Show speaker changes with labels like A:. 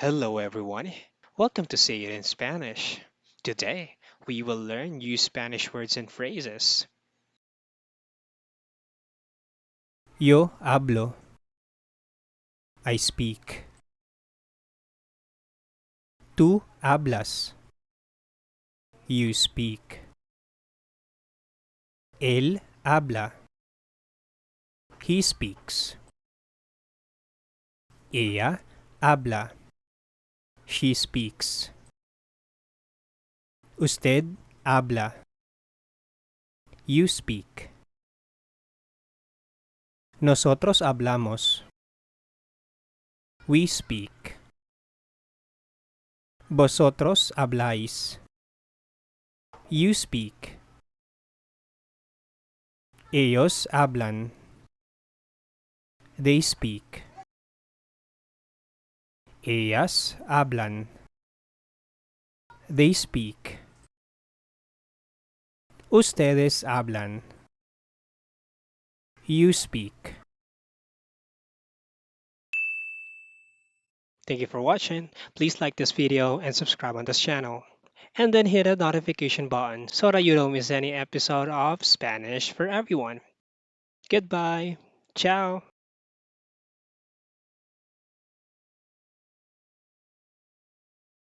A: Hello, everyone. Welcome to Say It in Spanish. Today, we will learn new Spanish words and phrases.
B: Yo hablo. I speak. Tú hablas. You speak. Él habla. He speaks. Ella habla. She speaks. Usted habla. You speak. Nosotros hablamos. We speak. Vosotros habláis. You speak. Ellos hablan. They speak. Ellas hablan. They speak. Ustedes hablan. You speak.
A: Thank you for watching. Please like this video and subscribe on this channel. And then hit the notification button so that you don't miss any episode of Spanish for Everyone. Goodbye. Ciao.